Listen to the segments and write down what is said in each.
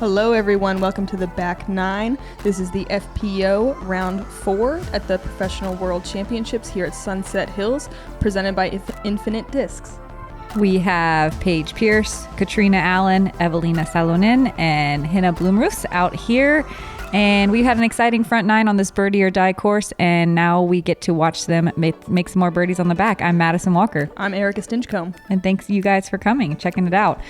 Hello everyone, welcome to the back nine. This is the FPO round 4 at the Professional World Championships here at Sunset Hills, presented by Infinite Discs. We have Paige Pierce, Katrina Allen, Evelina Salonen, and Hina Blomroos out here. And we had an exciting front nine on this birdie or die course, and now we get to watch them make some more birdies on the back. I'm Madison Walker. I'm Erica Stinchcomb. And thanks you guys for coming, checking it out.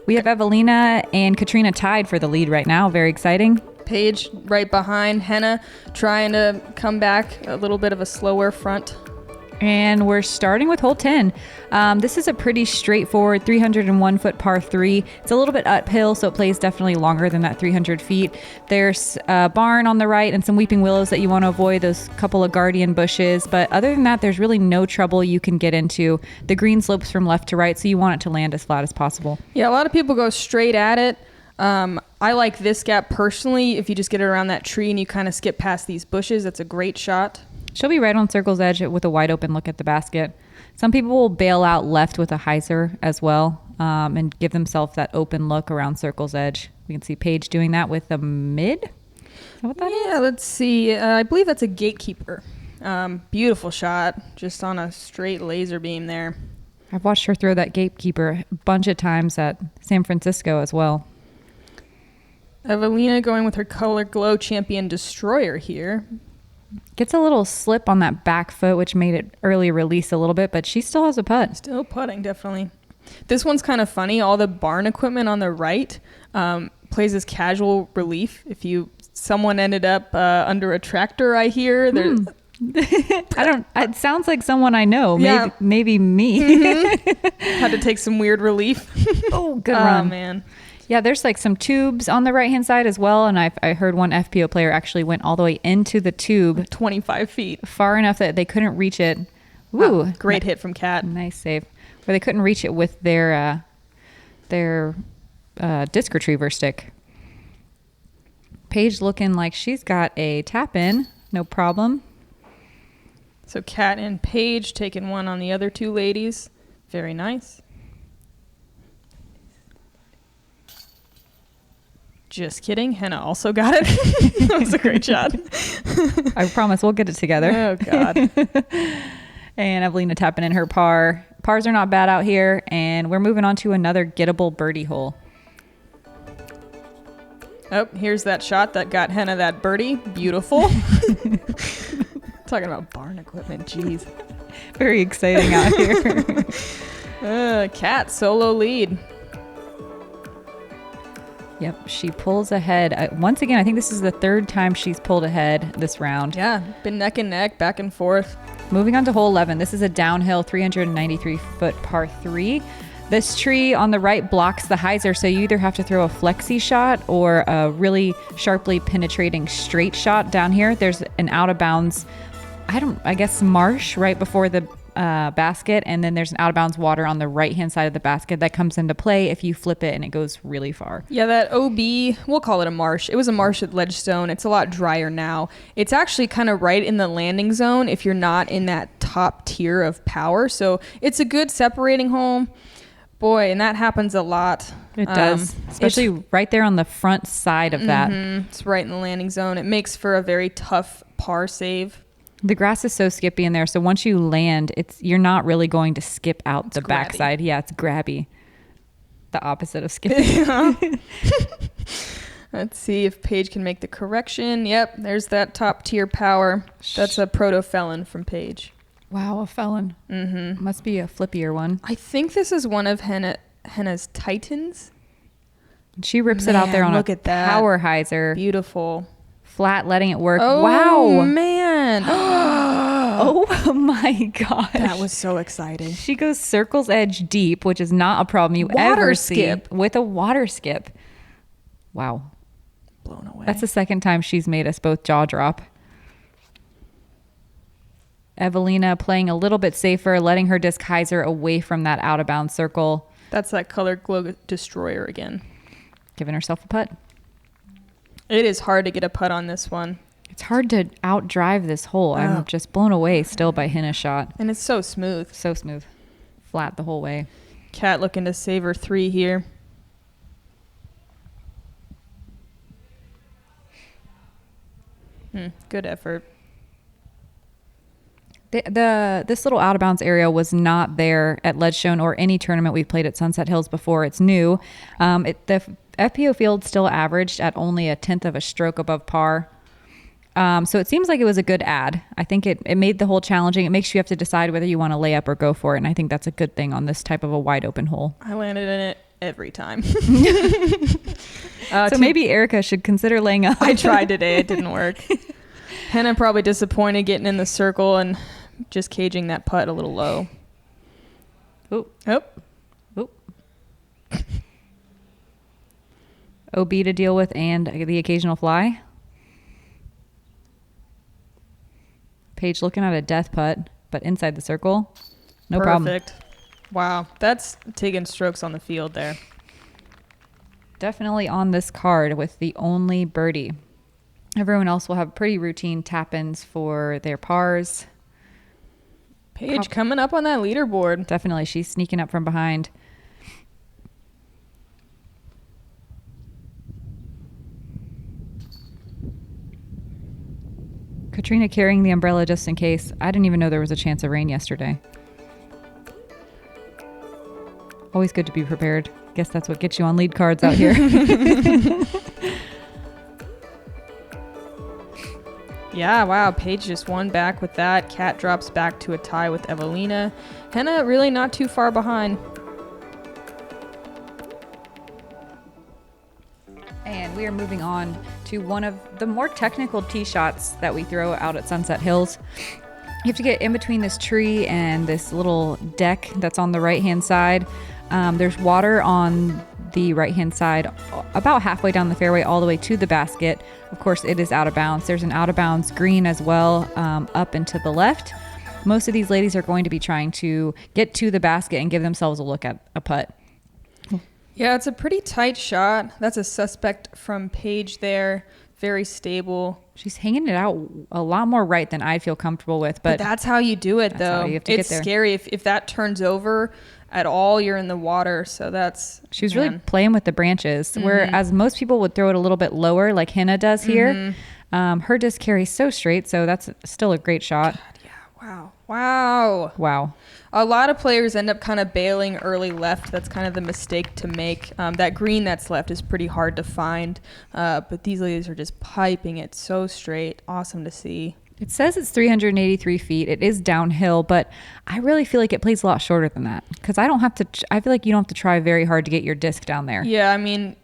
We have Evelina and Katrina tied for the lead right now. Very exciting. Paige right behind. Hina trying to come back, a little bit of a slower front. And we're starting with hole 10. This is a pretty straightforward 301-foot par 3. It's a little bit uphill, so it plays definitely longer than that 300 feet. There's a barn on the right and some weeping willows that you want to avoid, those couple of guardian bushes. But other than that, there's really no trouble you can get into. The green slopes from left to right, so you want it to land as flat as possible. Yeah, a lot of people go straight at it. I like this gap personally. If you just get it around that tree and you kind of skip past these bushes, that's a great shot. She'll be right on circle's edge with a wide open look at the basket. Some people will bail out left with a hyzer as well and give themselves that open look around circle's edge. We can see Paige doing that with a mid. Is that what that is? Yeah, let's see. I believe that's a gatekeeper. Beautiful shot, just on a straight laser beam there. I've watched her throw that gatekeeper a bunch of times at San Francisco as well. Evelina going with her Color Glow Champion Destroyer here. Gets a little slip on that back foot, which made it early release a little bit, but she still has a putt. Still putting, definitely. This one's kind of funny. All the barn equipment on the right plays as casual relief. If someone ended up under a tractor, I hear. It sounds like someone I know. Yeah. Maybe me. Mm-hmm. Had to take some weird relief. Oh, good run. Oh, man. Yeah, there's like some tubes on the right-hand side as well, and I heard one FPO player actually went all the way into the tube. Like 25 feet. Far enough that they couldn't reach it. Ooh. Wow, great hit from Kat. Nice save. Where they couldn't reach it with their disc retriever stick. Paige looking like she's got a tap-in. No problem. So Kat and Paige taking one on the other two ladies. Very nice. Just kidding. Hina also got it. That was a great shot. I promise we'll get it together. Oh, God. And Evelina tapping in her par. Pars are not bad out here. And we're moving on to another gettable birdie hole. Oh, here's that shot that got Hina that birdie. Beautiful. Talking about barn equipment. Jeez. Very exciting out here. Kat, solo lead. Yep, she pulls ahead. Once again, I think this is the third time she's pulled ahead this round. Yeah, been neck and neck, back and forth. Moving on to hole 11. This is a downhill 393-foot par 3. This tree on the right blocks the hyzer, so you either have to throw a flexi shot or a really sharply penetrating straight shot down here. There's an out-of-bounds, I guess marsh right before the basket, and then there's an out of bounds water on the right hand side of the basket that comes into play if you flip it and it goes really far. Yeah, that OB, we'll call it a marsh. It was a marsh at Ledgestone. It's a lot drier now. It's actually kind of right in the landing zone if you're not in that top tier of power. So it's a good separating hole. Boy, and that happens a lot. It does, especially right there on the front side of that. It's right in the landing zone. It makes for a very tough par save. The grass is so skippy in there, so once you land, you're not really going to skip out the backside. Yeah, it's grabby. The opposite of skippy. Let's see if Paige can make the correction. Yep, there's that top tier power. That's a proto felon from Paige. Wow, a felon. Mm-hmm. Must be a flippier one. I think this is one of Hina's Titans. She rips it out there on a power hyzer. Beautiful. Flat, letting it work. Oh, wow. Man. Oh, my gosh. That was so exciting. She goes circle's edge deep, which is not a problem you ever see. With a water skip. Wow. Blown away. That's the second time she's made us both jaw drop. Evelina playing a little bit safer, letting her disc hyzer away from that out-of-bounds circle. That's that Color Glow Destroyer again. Giving herself a putt. It is hard to get a putt on this one. It's hard to outdrive this hole. I'm just blown away still by Hina's shot. And it's so smooth. So smooth. Flat the whole way. Kat looking to save her 3 here. Good effort. This little out of bounds area was not there at Ledgestone or any tournament we've played at Sunset Hills before. It's new. The FPO field still averaged at only 1/10 of a stroke above par. So it seems like it was a good add. I think it made the hole challenging. It makes you have to decide whether you want to lay up or go for it. And I think that's a good thing on this type of a wide open hole. I landed in it every time. So maybe Erica should consider laying up. I tried today. It didn't work. Hannah probably disappointed getting in the circle and just caging that putt a little low. Oop. Oh. Oop. OB to deal with and the occasional fly. Paige looking at a death putt, but inside the circle. No problem. Perfect. Wow. That's taking strokes on the field there. Definitely on this card with the only birdie. Everyone else will have pretty routine tap-ins for their pars. Paige coming up on that leaderboard. Definitely. She's sneaking up from behind. Katrina carrying the umbrella just in case. I didn't even know there was a chance of rain yesterday. Always good to be prepared. Guess that's what gets you on lead cards out here. Yeah, wow. Paige just won back with that. Kat drops back to a tie with Evelina. Hannah really not too far behind. And we are moving on to one of the more technical tee shots that we throw out at Sunset Hills. You have to get in between this tree and this little deck that's on the right-hand side. There's water on the right-hand side about halfway down the fairway all the way to the basket. Of course, it is out of bounds. There's an out of bounds green as well up and to the left. Most of these ladies are going to be trying to get to the basket and give themselves a look at a putt. Yeah, it's a pretty tight shot. That's a suspect from Paige there. Very stable. She's hanging it out a lot more right than I feel comfortable with. But that's how you do it, though. You have to it's get there. Scary. If that turns over at all, you're in the water. So that's... She was really playing with the branches. Whereas most people would throw it a little bit lower like Hannah does here. Her disc carries so straight. So that's still a great shot. God, yeah. Wow. Wow. A lot of players end up kind of bailing early left. That's kind of the mistake to make. That green that's left is pretty hard to find. But these ladies are just piping it so straight. Awesome to see. It says it's 383 feet. It is downhill, but I really feel like it plays a lot shorter than that. Because I feel like you don't have to try very hard to get your disc down there. Yeah, I mean,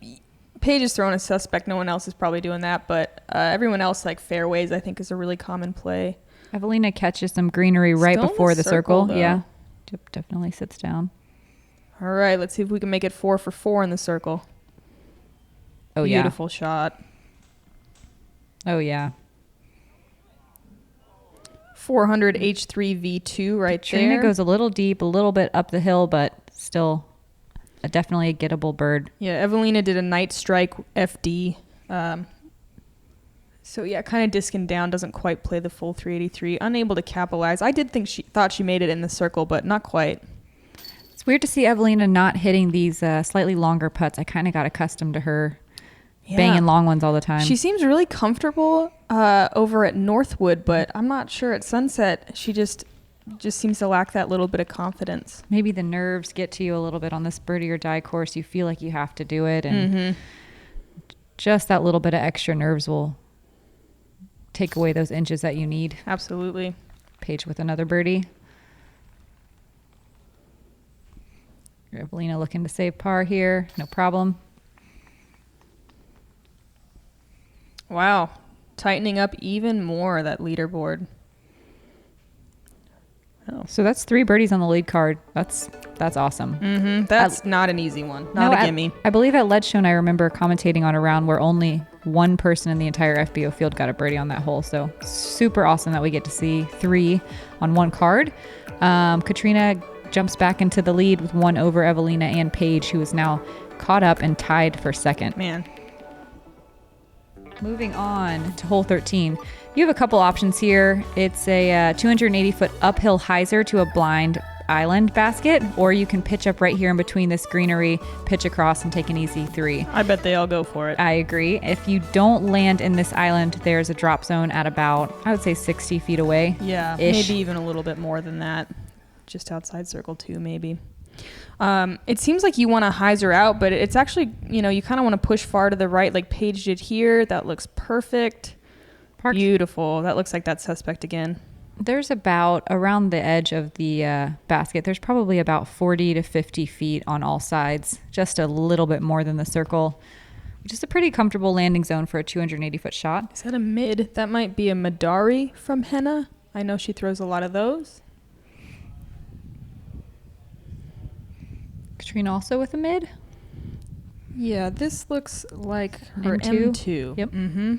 Paige is throwing a suspect. No one else is probably doing that. But everyone else, like fairways, I think is a really common play. Evelina catches some greenery right Still before the circle. though. Yeah. Definitely sits down. All right, let's see if we can make it 4 for 4 in the circle. Oh, yeah. Beautiful shot. Oh, yeah. 400 H3 V2 right Trina there. goes a little deep, a little bit up the hill, but still definitely a gettable bird. Yeah, Evelina did a night strike FD. So yeah, kind of disking down, doesn't quite play the full 383. Unable to capitalize. I thought she made it in the circle, but not quite. It's weird to see Evelina not hitting these slightly longer putts. I kind of got accustomed to her banging long ones all the time. She seems really comfortable over at Northwood, but I'm not sure at Sunset. She just seems to lack that little bit of confidence. Maybe the nerves get to you a little bit on this birdie or die course. You feel like you have to do it, and just that little bit of extra nerves will take away those inches that you need. Absolutely. Paige with another birdie. Evelina looking to save par here. No problem. Wow. Tightening up even more, that leaderboard. Oh. So that's 3 birdies on the lead card. That's awesome. That's not an easy one. Not a gimme. I believe at Ledgestone I remember commentating on a round where only one person in the entire FBO field got a birdie on that hole. So super awesome that we get to see 3 on one card. Katrina jumps back into the lead with 1 over Evelina and Paige, who is now caught up and tied for second. Man. Moving on to hole 13. You have a couple options here. It's a 280-foot uphill hyzer to a blind island basket, or you can pitch up right here in between this greenery, pitch across, and take an easy 3. I bet they all go for it. I agree. If you don't land in this island, there's a drop zone at about, I would say 60 feet away. Yeah, maybe even a little bit more than that. Just outside circle 2, maybe. It seems like you want to hyzer out, but it's actually, you kind of want to push far to the right like Paige did here. That looks perfect. Beautiful. That looks like that suspect again. There's about, around the edge of the basket, there's probably about 40 to 50 feet on all sides, just a little bit more than the circle, which is a pretty comfortable landing zone for a 280-foot shot. Is that a mid? That might be a Madari from Henna. I know she throws a lot of those. Katrina also with a mid? Yeah, this looks like her M2. M2. Yep. Mm-hmm.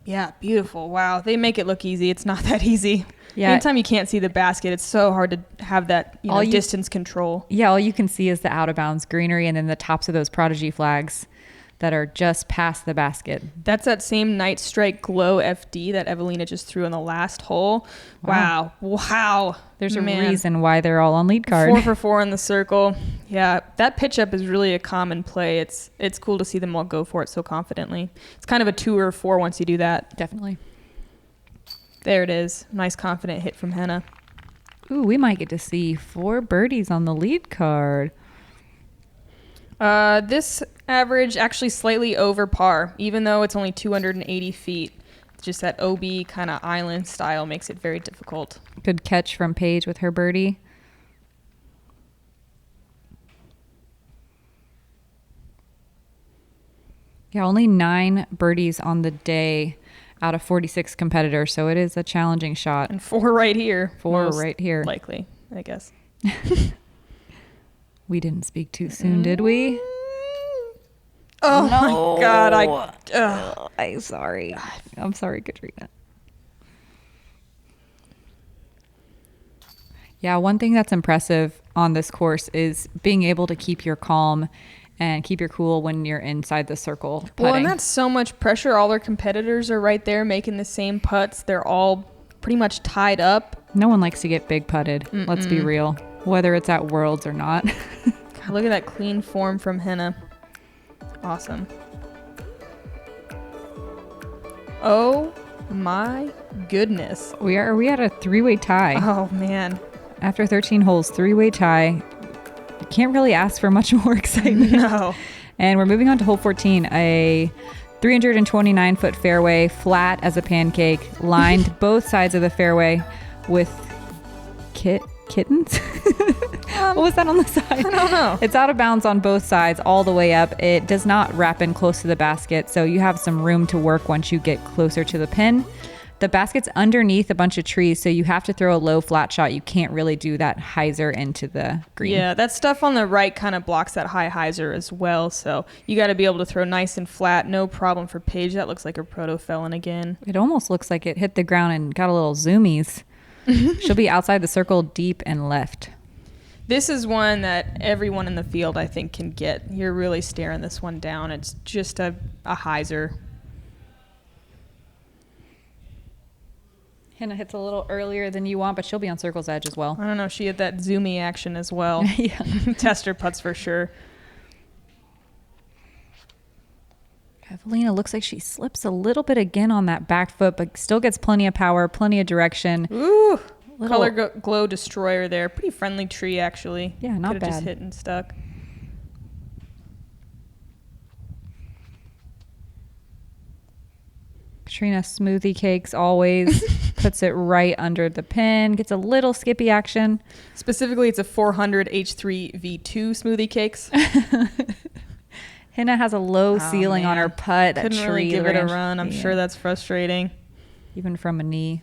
Yeah, beautiful. Wow, they make it look easy. It's not that easy. Yeah. Anytime you can't see the basket, it's so hard to have that distance control. Yeah, all you can see is the out of bounds greenery and then the tops of those Prodigy flags that are just past the basket. That's that same Night Strike Glow FD that Evelina just threw in the last hole. Wow. There's a reason why they're all on lead card. 4 for 4 in the circle. Yeah, that pitch up is really a common play. It's cool to see them all go for it so confidently. It's kind of a 2 or 4 once you do that. Definitely. There it is. Nice confident hit from Henna. Ooh, we might get to see 4 birdies on the lead card. This average actually slightly over par, even though it's only 280 feet. Just that OB kind of island style makes it very difficult. Good catch from Paige with her birdie. Yeah, only 9 birdies on the day out of 46 competitors, so it is a challenging shot. And 4 right here. 4 right here. Likely, I guess. We didn't speak too soon, did we? Oh no. My God! I'm sorry. I'm sorry, Katrina. Yeah, one thing that's impressive on this course is being able to keep your calm and keep your cool when you're inside the circle putting. Well, and that's so much pressure. All their competitors are right there making the same putts. They're all pretty much tied up. No one likes to get big putted. Let's be real. Whether it's at Worlds or not. God, look at that clean form from Henna. Awesome. Oh my goodness. Are we at a 3-way tie? Oh man. After 13 holes, 3-way tie. You can't really ask for much more excitement. No. And we're moving on to hole 14, a 329-foot fairway, flat as a pancake, lined both sides of the fairway with kittens? What was that on the side? I don't know. It's out of bounds on both sides all the way up. It does not wrap in close to the basket, so you have some room to work once you get closer to the pin. The basket's underneath a bunch of trees, so you have to throw a low flat shot. You can't really do that hyzer into the green. Yeah, that stuff on the right kind of blocks that high hyzer as well, so you got to be able to throw nice and flat. No problem for Paige. That looks like a proto felon again. It almost looks like it hit the ground and got a little zoomies. She'll be outside the circle, deep and left. This is one that everyone in the field, I think, can get. You're really staring this one down. It's just a hyzer. Hannah hits a little earlier than you want, but she'll be on circle's edge as well. I don't know. She had that zoomy action as well. Yeah. Tester putts for sure. Evelina looks like she slips a little bit again on that back foot, but still gets plenty of power, plenty of direction. Ooh, color glow destroyer there. Pretty friendly tree, actually. Yeah, not bad. Could have just hit and stuck. Katrina smoothie cakes always. Puts it right under the pin. Gets a little skippy action. Specifically, it's a 400 H3 V2 smoothie cakes. Hannah has a low ceiling on her putt. Couldn't really give it a run. I'm sure that's frustrating. Even from a knee.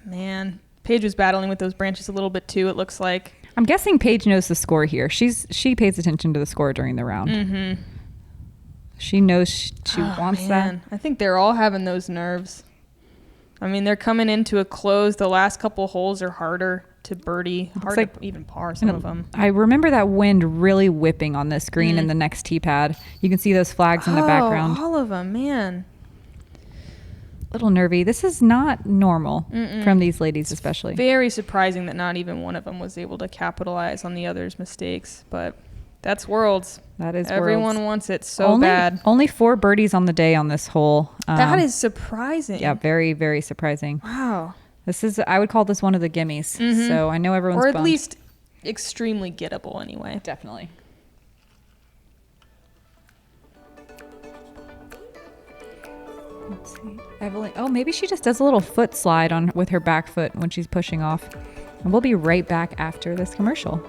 Man. Paige was battling with those branches a little bit too, it looks like. I'm guessing Paige knows the score here. She pays attention to the score during the round. Mm-hmm. She knows she wants that. I think they're all having those nerves. I mean, they're coming into a close. The last couple holes are harder to birdie, to even par some of them. I remember that wind really whipping on this green in the next tee pad. You can see those flags in the background. All of them, man. Little nervy. This is not normal from these ladies, especially. Very surprising that not even one of them was able to capitalize on the other's mistakes, but that's Worlds. That is Everyone Worlds. wants it so bad. Only 4 birdies on the day on this hole. That is surprising. Yeah, very, very surprising. Wow. I would call this one of the gimmies. So I know everyone's Or at bummed. least extremely gettable anyway. Definitely. Let's see. Evelyn. Oh, maybe she just does a little foot slide on with her back foot when she's pushing off. And we'll be right back after this commercial.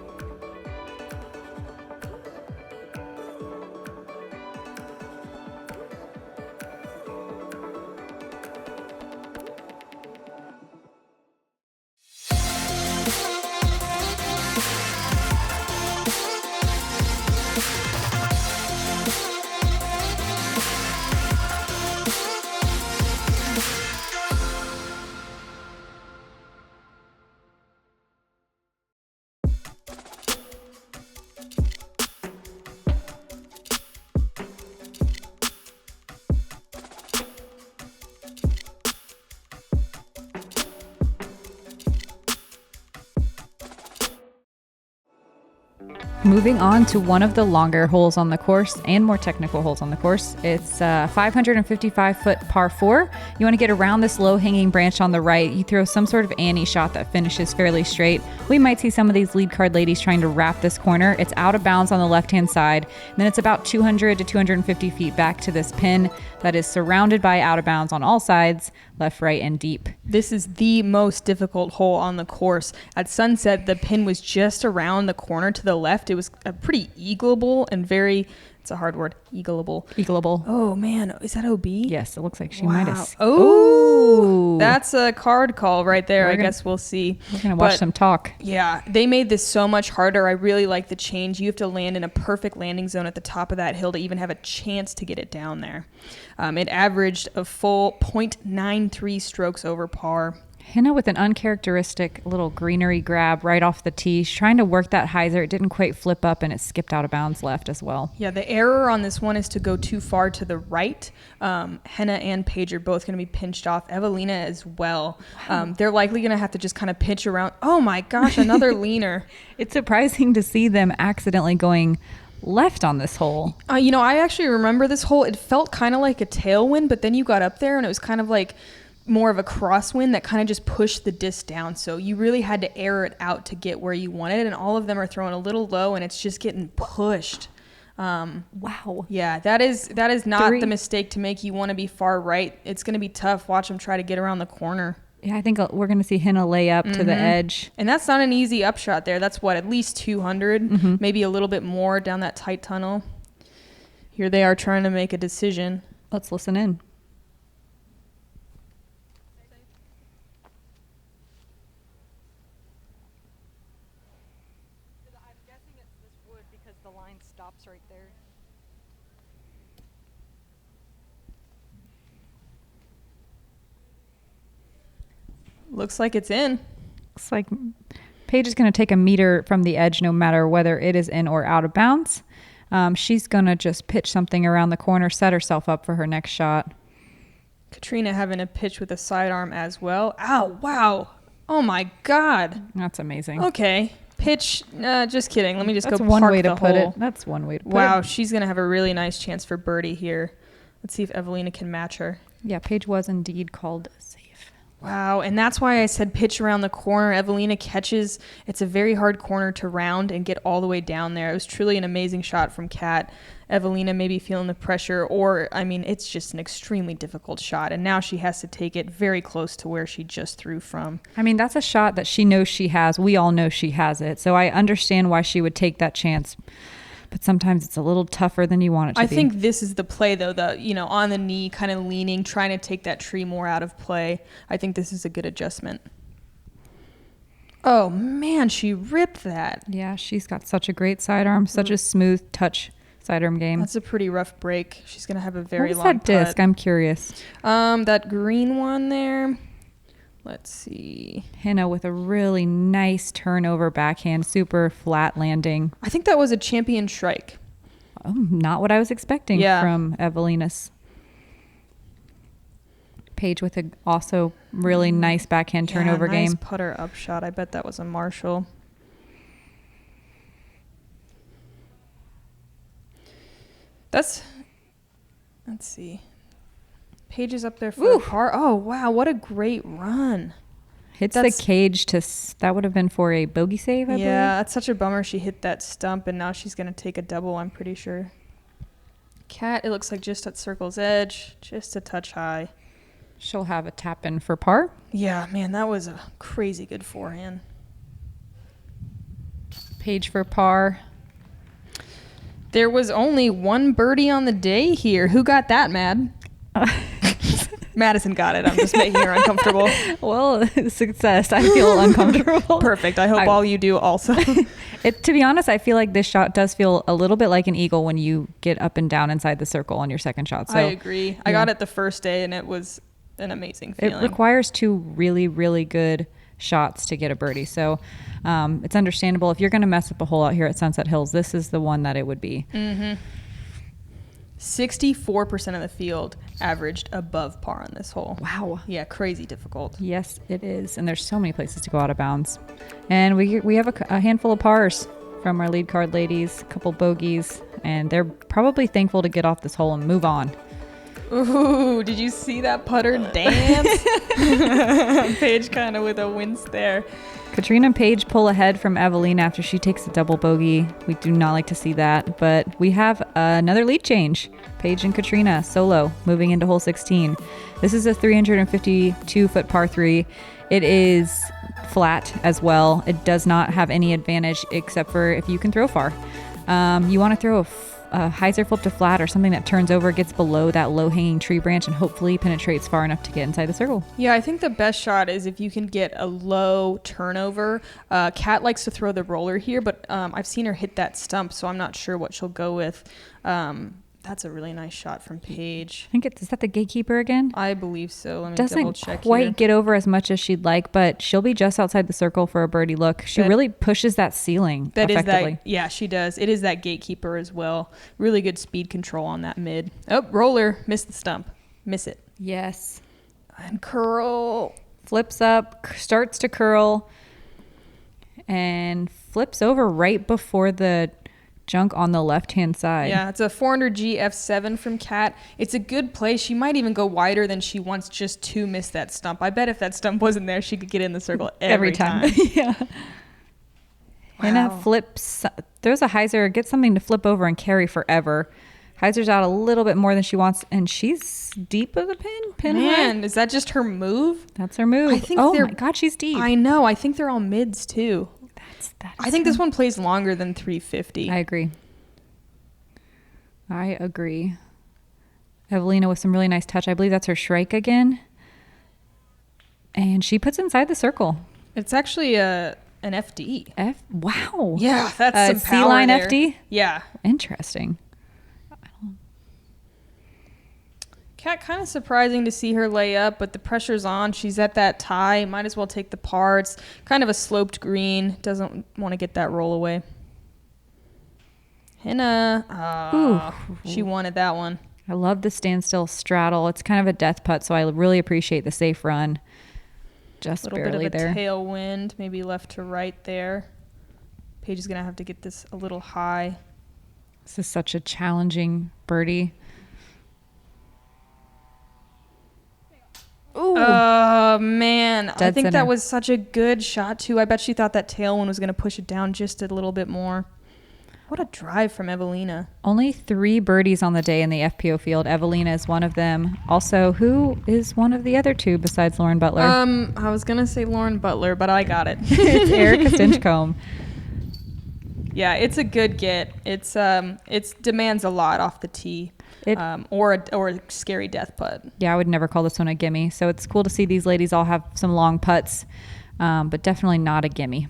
Moving on to one of the longer holes on the course and more technical holes on the course. It's a 555-foot par 4. You want to get around this low-hanging branch on the right. You throw some sort of Annie shot that finishes fairly straight. We might see some of these lead card ladies trying to wrap this corner. It's out of bounds on the left-hand side. And then it's about 200 to 250 feet back to this pin that is surrounded by out of bounds on all sides, left, right, and deep. This is the most difficult hole on the course. At sunset, the pin was just around the corner to the left. It was a pretty eagleable and very, it's a hard word, eagleable. Eagleable. Oh man, is that OB? Yes, it looks like she might have. Oh, that's a card call right there. I guess we'll see. We're going to watch some talk. Yeah, they made this so much harder. I really like the change. You have to land in a perfect landing zone at the top of that hill to even have a chance to get it down there. It averaged a full 0.93 strokes over par. Henna with an uncharacteristic little greenery grab right off the tee. She's trying to work that hyzer. It didn't quite flip up and it skipped out of bounds left as well. Yeah, the error on this one is to go too far to the right. Henna and Paige are both going to be pinched off. Evelina as well. Wow. They're likely going to have to just kind of pitch around. Oh my gosh, another leaner. It's surprising to see them accidentally going left on this hole. I actually remember this hole. It felt kind of like a tailwind, but then you got up there and it was kind of like more of a crosswind that kind of just pushed the disc down. So you really had to air it out to get where you wanted. And all of them are throwing a little low and it's just getting pushed. Wow. Yeah, that is not the mistake to make. You want to be far right. It's going to be tough. Watch them try to get around the corner. Yeah, I think we're going to see Henna lay up to the edge. And that's not an easy upshot there. That's at least 200, maybe a little bit more down that tight tunnel. Here they are trying to make a decision. Let's listen in. Right there. Looks like it's in. Looks like Paige is going to take a meter from the edge no matter whether it is in or out of bounds. She's going to just pitch something around the corner, set herself up for her next shot. Katrina having a pitch with a sidearm as well. Ow, wow. Oh my God. That's amazing. Okay. Pitch, just kidding. Let me just That's go one park way to the put hole. it. That's one way to put it. Wow, she's going to have a really nice chance for birdie here. Let's see if Evelina can match her. Yeah, Paige was indeed called safe. Wow, and that's why I said pitch around the corner. Evelina catches. It's a very hard corner to round and get all the way down there. It was truly an amazing shot from Kat. Evelina maybe feeling the pressure, or, it's just an extremely difficult shot, and now she has to take it very close to where she just threw from. That's a shot that she knows she has. We all know she has it, so I understand why she would take that chance, but sometimes it's a little tougher than you want it to be. I think this is the play, though, on the knee, kind of leaning, trying to take that tree more out of play. I think this is a good adjustment. Oh, man, she ripped that. Yeah, she's got such a great sidearm, such a smooth touch sidearm game. That's a pretty rough break. She's going to have a very long that disc? putt. I'm curious. That green one there. Let's see. Henna with a really nice turnover backhand, super flat landing. I think that was a champion strike. Oh, not what I was expecting from Evelina's. Paige with a also really nice backhand turnover nice game. Putter upshot. I bet that was a Marshall. Let's see. Paige is up there for a par. Oh, wow. What a great run. Hits the cage that would have been for a bogey save, I believe. Yeah, that's such a bummer. She hit that stump, and now she's going to take a double, I'm pretty sure. Cat, it looks like just at circle's edge, just a touch high. She'll have a tap in for par. Yeah, man, that was a crazy good forehand. Paige for par. There was only one birdie on the day here. Who got that, Mad? Madison got it. I'm just making her uncomfortable. Well, success. I feel uncomfortable. Perfect. I hope all you do also. To be honest, I feel like this shot does feel a little bit like an eagle when you get up and down inside the circle on your second shot. So I agree. I got it the first day, and it was an amazing feeling. It requires 2 really, really good shots to get a birdie. So it's understandable. If you're going to mess up a hole out here at Sunset Hills, this is the one that it would be. 64% of the field averaged above par on this hole. Wow. Yeah, crazy difficult. Yes, it is. And there's so many places to go out of bounds. And we have a handful of pars from our lead card ladies, a couple bogeys, and they're probably thankful to get off this hole and move on. Ooh, did you see that putter dance? Paige kind of with a wince there. Katrina and Paige pull ahead from Evelina after she takes a double bogey. We do not like to see that, but we have another lead change. Paige and Katrina solo moving into hole 16. This is a 352-foot par 3. It is flat as well. It does not have any advantage except for if you can throw far. You want to throw a hyzer flip to flat or something that turns over, gets below that low-hanging tree branch, and hopefully penetrates far enough to get inside the circle. Yeah, I think the best shot is if you can get a low turnover. Kat likes to throw the roller here, but I've seen her hit that stump, so I'm not sure what she'll go with. That's a really nice shot from Paige. I think is that the gatekeeper again? I believe so. Let me double check Doesn't quite here. get over as much as she'd like, but she'll be just outside the circle for a birdie look. She really pushes that ceiling effectively. Yeah, she does. It is that gatekeeper as well. Really good speed control on that mid. Oh, roller. Missed the stump. Miss it. Yes. And curl. Flips up, starts to curl, and flips over right before the junk on the left-hand side. Yeah, it's a 400G F7 from Kat. It's a good play. She might even go wider than she wants just to miss that stump. I bet if that stump wasn't there, she could get in the circle every time. Yeah. Wow. Hannah flips, throws a hyzer, gets something to flip over and carry forever. Hyzer's out a little bit more than she wants, and she's deep of the pin Man, high. is that just her move? That's her move. I think oh my God, she's deep. I know. I think they're all mids too. I think so this one plays longer than 350. I agree. Evelina with some really nice touch. I believe that's her Shrike again. And she puts inside the circle. It's actually an FD. Wow. Yeah, that's some power C-line there. FD? Yeah. Interesting. Kat, kind of surprising to see her lay up, but the pressure's on. She's at that tie. Might as well take the par. It's kind of a sloped green. Doesn't want to get that roll away. Hannah. She wanted that one. I love the standstill straddle. It's kind of a death putt, so I really appreciate the safe run. Just barely there. A little bit of a tailwind, maybe left to right there. Paige is going to have to get this a little high. This is such a challenging birdie. Ooh. Oh, man. I think center. that was such a good shot, too. I bet she thought that tailwind was going to push it down just a little bit more. What a drive from Evelina. Only 3 birdies on the day in the FPO field. Evelina is one of them. Also, who is one of the other 2 besides Lauren Butler? I was going to say Lauren Butler, but I got it. It's Erica Stinchcomb. Yeah, it's a good get. It's demands a lot off the tee. Or a scary death putt. Yeah, I would never call this one a gimme. So it's cool to see these ladies all have some long putts, but definitely not a gimme.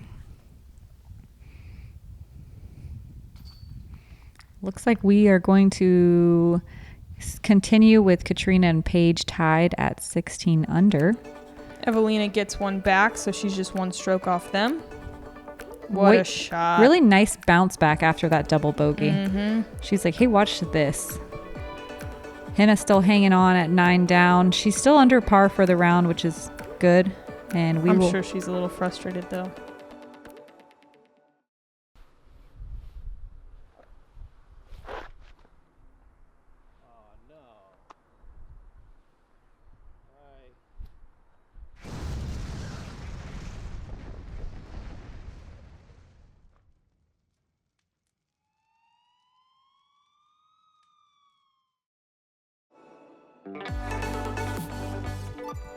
Looks like we are going to continue with Katrina and Paige tied at 16 under. Evelina gets one back, so she's just one stroke off them. What a shot. Really nice bounce back after that double bogey. Mm-hmm. She's like, hey, watch this. Henna's still hanging on at 9 down. She's still under par for the round, which is good. And I'm sure she's a little frustrated though.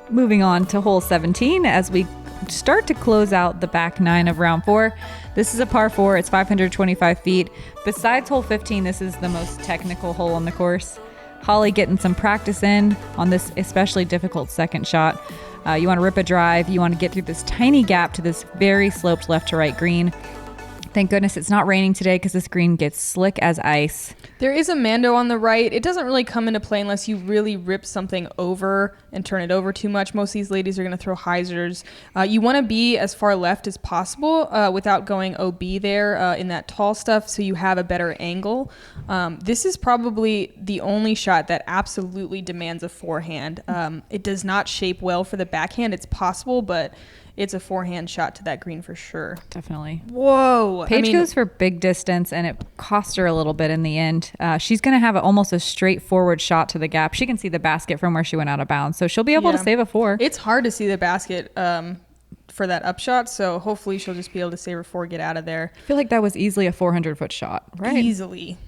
Moving on to hole 17 as we start to close out the back 9 of round 4. This is a par 4. It's 525 feet. Besides hole 15, this is the most technical hole on the course. Holly getting some practice in on this especially difficult second shot. You want to rip a drive. You want to get through this tiny gap to this very sloped left to right green. Thank goodness it's not raining today because this green gets slick as ice. There is a Mando on the right. It doesn't really come into play unless you really rip something over and turn it over too much. Most of these ladies are going to throw hyzers. You want to be as far left as possible without going OB there in that tall stuff so you have a better angle. This is probably the only shot that absolutely demands a forehand. It does not shape well for the backhand. It's possible, but it's a forehand shot to that green for sure. Definitely. Whoa. Paige goes for big distance, and it cost her a little bit in the end. She's going to have almost a straightforward shot to the gap. She can see the basket from where she went out of bounds, so she'll be able to save a 4. It's hard to see the basket for that upshot, so hopefully she'll just be able to save her 4, get out of there. I feel like that was easily a 400-foot shot, right? Easily.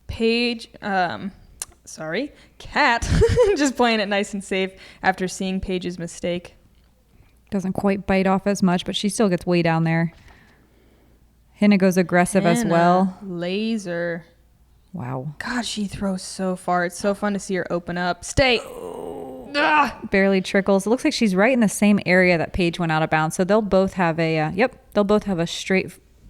Paige, Kat, just playing it nice and safe after seeing Paige's mistake. Doesn't quite bite off as much, but she still gets way down there. Henna goes aggressive as well. Laser. Wow. God, she throws so far. It's so fun to see her open up. Stay. Barely trickles. It looks like she's right in the same area that Paige went out of bounds. So they'll both have a, they'll both have a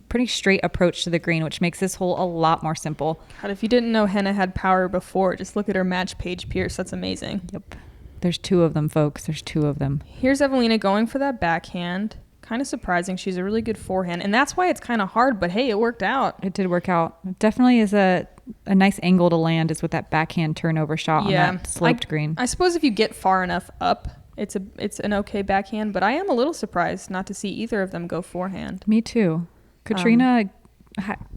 pretty straight approach to the green, which makes this hole a lot more simple. God, if you didn't know Henna had power before, just look at her match Paige Pierce. That's amazing. Yep. There's 2 of them, folks. There's 2 of them. Here's Evelina going for that backhand. Kind of surprising. She's a really good forehand. And that's why it's kind of hard. But, hey, it worked out. It did work out. It definitely is a nice angle to land is with that backhand turnover shot on that sloped green. I suppose if you get far enough up, it's an okay backhand. But I am a little surprised not to see either of them go forehand. Me too. Katrina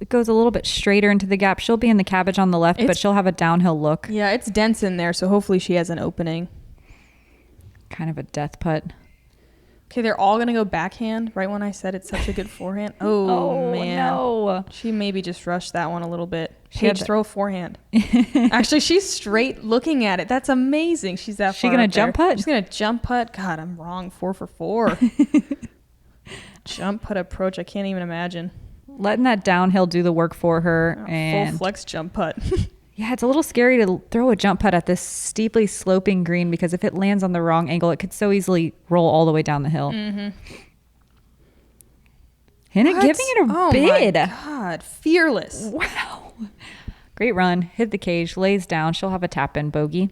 goes a little bit straighter into the gap. She'll be in the cabbage on the left, but she'll have a downhill look. Yeah, it's dense in there. So hopefully she has an opening. Kind of a death putt. Okay, they're all going to go backhand right when I said it's such a good forehand. Oh, man. No. She maybe just rushed that one a little bit. Paige, throw a forehand. Actually, she's straight looking at it. That's amazing. She's that far. She going to jump putt? She's going to jump putt. God, I'm wrong. 4 for 4. Jump putt approach. I can't even imagine. Letting that downhill do the work for her. And full flex jump putt. Yeah, it's a little scary to throw a jump putt at this steeply sloping green because if it lands on the wrong angle, it could so easily roll all the way down the hill. Mm-hmm. Henna giving it a bid. Oh, my God. Fearless. Wow. Great run. Hit the cage. Lays down. She'll have a tap-in bogey.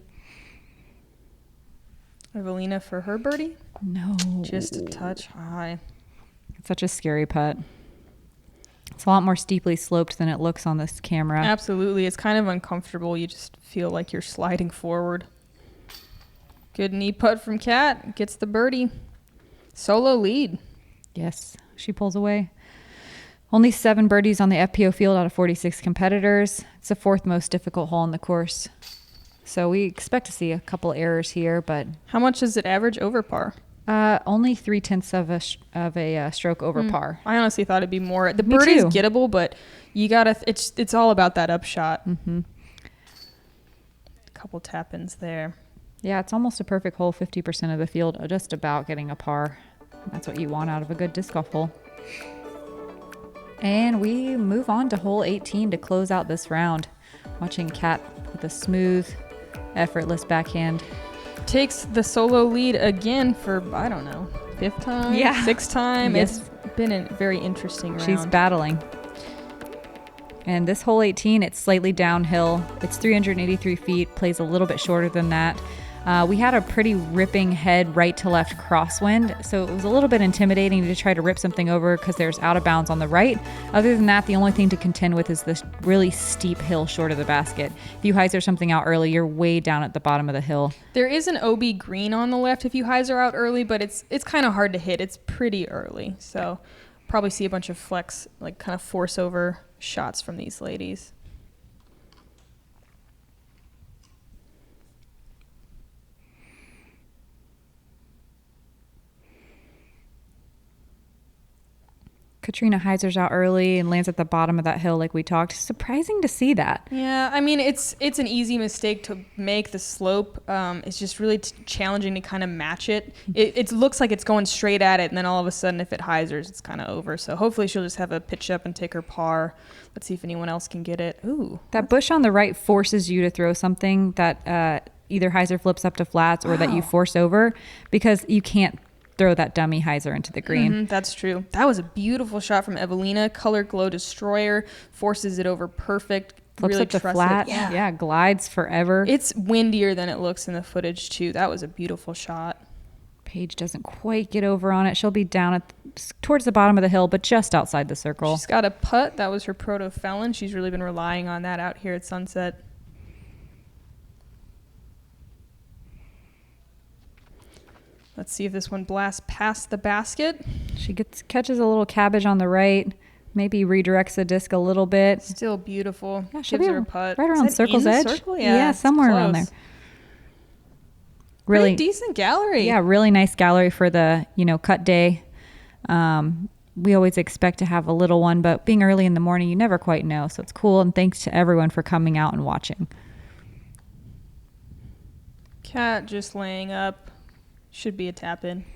Evelina for her birdie? No. Just a touch high. It's such a scary putt. It's a lot more steeply sloped than it looks on this camera. Absolutely. It's kind of uncomfortable. You just feel like you're sliding forward. Good knee putt from Kat. Gets the birdie. Solo lead. Yes. She pulls away. Only 7 birdies on the FPO field out of 46 competitors. It's the 4th most difficult hole on the course. So we expect to see a couple errors here, but... How much does it average over par? Only 0.3 of a stroke over par. I honestly thought it'd be more. The birdie's gettable, but you gotta. It's all about that upshot. Mm-hmm. A couple tap-ins there. Yeah, it's almost a perfect hole. 50% of the field are just about getting a par. That's what you want out of a good disc golf hole. And we move on to hole 18 to close out this round. Watching Kat with a smooth, effortless backhand. Takes the solo lead again for, I don't know, 5th time? Yeah. 6th time? Yes. It's been a very interesting round. She's battling. And this hole 18, it's slightly downhill. It's 383 feet, plays a little bit shorter than that. We had a pretty ripping head right to left crosswind, so it was a little bit intimidating to try to rip something over because there's out of bounds on the right. Other than that, the only thing to contend with is this really steep hill short of the basket. If you hyzer something out early, you're way down at the bottom of the hill. There is an OB green on the left if you hyzer out early, but it's kind of hard to hit. It's pretty early, so probably see a bunch of flex, like kind of force over shots from these ladies. Katrina hyzers out early and lands at the bottom of that hill like we talked. Surprising to see that. Yeah, I mean, it's an easy mistake to make. The slope. It's just really challenging to kind of match it. It looks like it's going straight at it, and then all of a sudden, if it hyzers, it's kind of over. So hopefully she'll just have a pitch up and take her par. Let's see if anyone else can get it. Ooh. That bush on the right forces you to throw something that either hyzer flips up to flats or that you force over because you can't throw that dummy hyzer into the green. Mm-hmm, that's true. That was a beautiful shot from Evelina. Color Glow Destroyer forces it over perfect. Flips really up to flat. Yeah, glides forever. It's windier than it looks in the footage too. That was a beautiful shot. Paige doesn't quite get over on it. She'll be down towards the bottom of the hill, but just outside the circle. She's got a putt. That was her proto felon. She's really been relying on that out here at Sunset. Let's see if this one blasts past the basket. She catches a little cabbage on the right, maybe redirects the disc a little bit. Still beautiful. Yeah, she'll Gives be her a putt. right around circle's edge. Circle? Yeah, somewhere around there. Really pretty decent gallery. Yeah, really nice gallery for the cut day. We always expect to have a little one, but being early in the morning, you never quite know. So it's cool, and thanks to everyone for coming out and watching. Cat just laying up. Should be a tap in.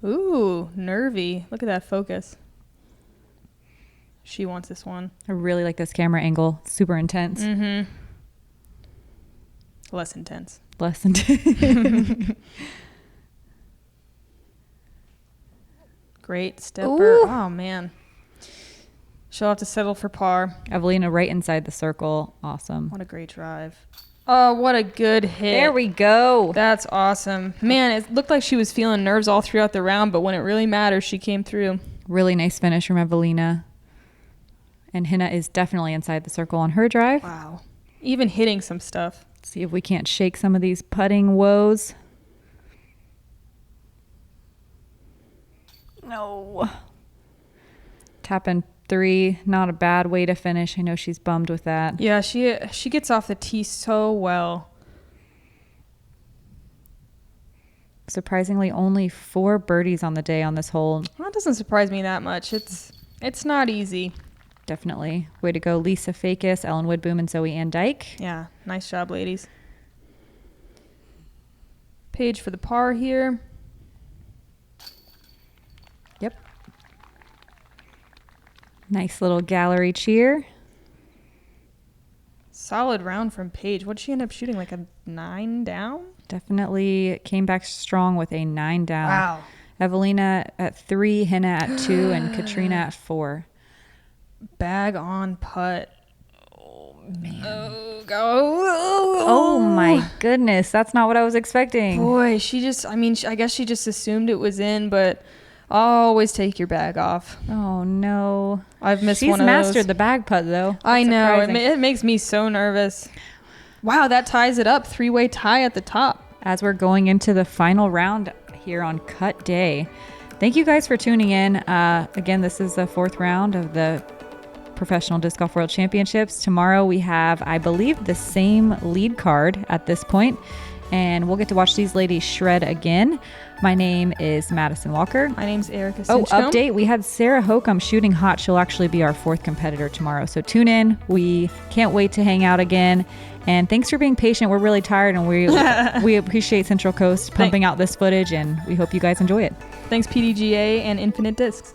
Ooh, nervy. Look at that focus. She wants this one. I really like this camera angle. Super intense. Mm-hmm. Less intense. Less intense. Great stepper. Ooh. Oh, man. She'll have to settle for par. Evelina right inside the circle. Awesome. What a great drive. Oh, what a good hit. There we go. That's awesome. Man, it looked like she was feeling nerves all throughout the round, but when it really matters, she came through. Really nice finish from Evelina. And Hina is definitely inside the circle on her drive. Wow. Even hitting some stuff. Let's see if we can't shake some of these putting woes. No. Tapping 3, not a bad way to finish. I know she's bummed with that. Yeah, she gets off the tee so well. Surprisingly, only 4 birdies on the day on this hole. Well, that doesn't surprise me that much. It's not easy. Definitely. Way to go, Lisa Fakis, Ellen Woodboom, and Zoe Ann Dyke. Yeah, nice job, ladies. Paige for the par here. Yep. Nice little gallery cheer. Solid round from Paige. What'd she end up shooting? Like a 9 down? Definitely came back strong with a 9 down. Wow. Evelina at 3, Hina at 2, and Katrina at 4. Bag on putt. Oh, man. Oh, my goodness. That's not what I was expecting. Boy, I guess she just assumed it was in, but always take your bag off. Oh, no. I've missed one of those. She's mastered the bag putt, though. That's I know. surprising. It makes me so nervous. Wow, that ties it up. 3-way tie at the top. As we're going into the final round here on cut day. Thank you guys for tuning in. Again, this is the 4th round of the Professional Disc Golf World Championships. Tomorrow we have, I believe, the same lead card at this point, and we'll get to watch these ladies shred again. My name is Madison Walker. My name's Erica Oh, Sinchcomb. update. We had Sarah Hokum shooting hot. She'll actually be our 4th competitor tomorrow. So tune in. We can't wait to hang out again. And thanks for being patient. We're really tired, and we appreciate Central Coast pumping out this footage, and we hope you guys enjoy it. Thanks, PDGA and Infinite Discs.